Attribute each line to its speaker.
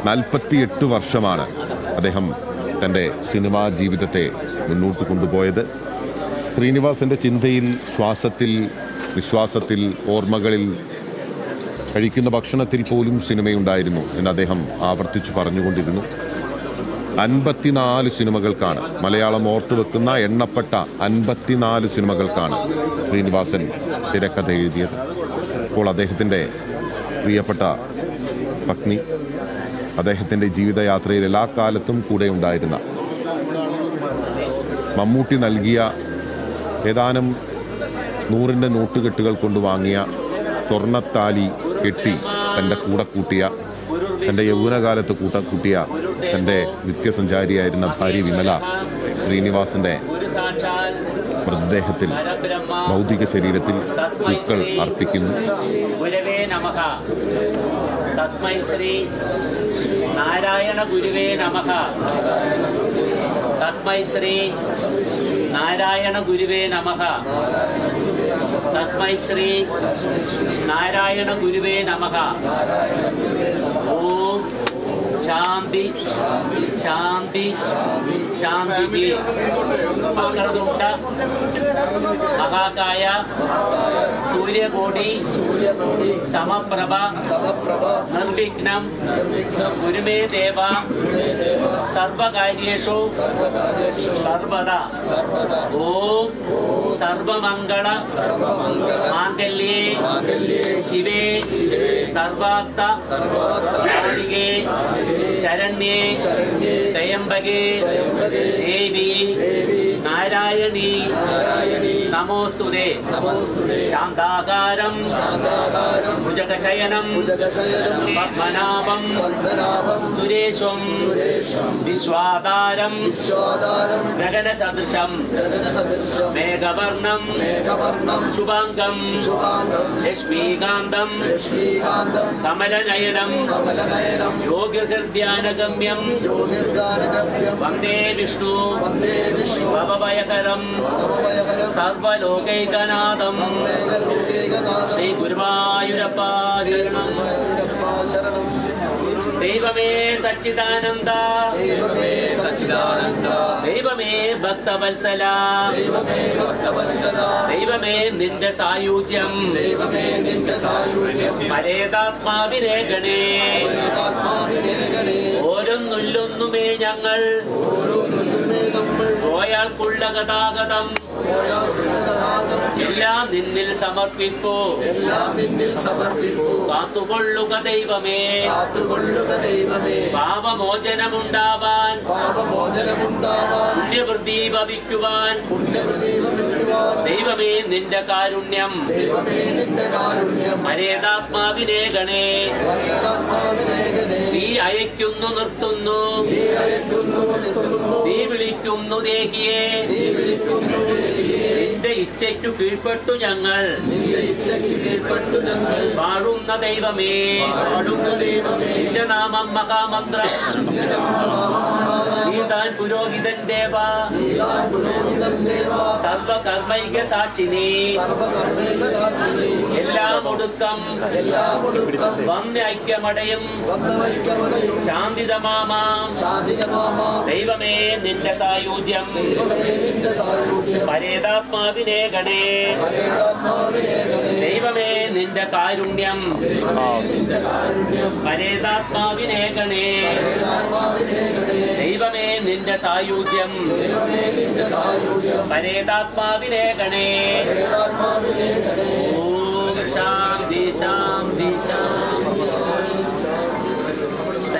Speaker 1: 48 വർഷമാണ് അദ്ദേഹം തൻ്റെ സിനിമാ ജീവിതത്തെ മുന്നോട്ട് കൊണ്ടുപോയത്. ശ്രീനിവാസൻ്റെ ചിന്തയിൽ, ശ്വാസത്തിൽ, വിശ്വാസത്തിൽ, ഓർമ്മകളിൽ, കഴിക്കുന്ന ഭക്ഷണത്തിൽ പോലും സിനിമയുണ്ടായിരുന്നു എന്ന് അദ്ദേഹം ആവർത്തിച്ചു പറഞ്ഞുകൊണ്ടിരുന്നു. 54 സിനിമകൾക്കാണ്, മലയാളം ഓർത്തുവെക്കുന്ന എണ്ണപ്പെട്ട 54 സിനിമകൾക്കാണ് ശ്രീനിവാസൻ തിരക്കഥ എഴുതിയത്. അപ്പോൾ അദ്ദേഹത്തിൻ്റെ പ്രിയപ്പെട്ട പത്നി, അദ്ദേഹത്തിൻ്റെ ജീവിതയാത്രയിൽ എല്ലാ കാലത്തും കൂടെ ഉണ്ടായിരുന്ന മമ്മൂട്ടി നൽകിയ ഏതാനും 100-ന്റെ നോട്ടുകെട്ടുകൾ കൊണ്ട് വാങ്ങിയ സ്വർണ്ണത്താലി കെട്ടി തൻ്റെ കൂടെ കൂട്ടിയ, തൻ്റെ യൗവനകാലത്ത് കൂട്ടിയ തൻ്റെ നിത്യസഞ്ചാരിയായിരുന്ന ഭാര്യ വിമല ശ്രീനിവാസൻ്റെ മൃതദേഹത്തിൽ, ഭൗതിക ശരീരത്തിൽ പൂക്കൾ അർപ്പിക്കുന്നു.
Speaker 2: തസ്മൈ ശ്രീ നാരായണ ഗുരുവേ നമഃ. തസ്മൈ ശ്രീ നാരായണ ഗുരുവേ നമഃ. തസ്മൈ ശ്രീ നാരായണ ഗുരുവേ നമഃ. ഓം ശാന്തി ശാന്തി ശാന്തി. വക്രതുണ്ട മഹാകായ സൂര്യകോടി സമപ്രഭ നിർവിഘ്നം ഗുരുമേ ദേവ സർവകാര്യേഷു സർവദാ. ഓം സർവമംഗള മാംഗല്യേ ശിവേ സർവാർത്ഥ സാധികേ ശരണ്യേ ത്രയംബകേ ദേവി നാരായണീ നമോസ്തുതേ. ശാന്താകാരം ഭുജഗശയനം പദ്മനാഭം സുരേശം വിശ്വാധാരം ഗഗനസദൃശം മേഘവർണം ശുഭാംഗം ലക്ഷ്മീകാന്തം കമലനയനം യോഗിർധ്യാനഗമ്യം വന്ദേ വിഷ്ണു ഭവഭയകരം സർവലോകൈകനാഥം ശ്രീ ഗുരുവായൂരപ്പ ശരണം. ദൈവമേ സച്ചിദാനന്ദ, ദൈവമേ ഭക്തവത്സല, ദൈവമേ നിന്റെ സായുജ്യം പരേതാത്മാവിനെ ഗണേ. ഓരോന്നുള്ളൊന്നുമേ ഞങ്ങൾ പോയാൾക്കുള്ള ഗതാഗതം എല്ലാം നിന്നിൽ സമർപ്പിപ്പോ. കാത്തുകൊള്ളുക ദൈവമേ, പാപമോചനമുണ്ടാവാൻ, പുണ്യവൃദ്ധി ഭവിക്കുവാൻ ദൈവമേ നിന്റെ കാരുണ്യം പരേതാത്മാവിനെ ഗണേ. നീ അയക്കുന്നു നിർത്തുന്നു, നീ വിളിക്കുന്നു ദേഹിയെ. നിന്റെ ഇച്ഛയ്ക്കു കീഴ്പ്പെട്ടു ഞങ്ങൾ പാടുന്ന ദൈവമേ. നിന്റെ നാമം മഹാമന്ത്രം, നീതാൻ പുരോഹിതൻ ദേവ, സർവകർമ്മൈക സാക്ഷിനി. എല്ലാം ഒടുക്കം വന്ന് ഐക്യമടയും ശാന്തിതമാമാം ദൈവമേ നിന്റെ സായുജ്യം പരേതാത്മാവിനെ ഗണേ. ദൈവമേ നിന്റെ കാരുണ്യം പരേതാത്മാവിനെ ഗണേ. ദൈവമേ നിന്റെ സായുജ്യം പരേതാത്മാവിനെ ഗണേ. ഓം ശാന്തി.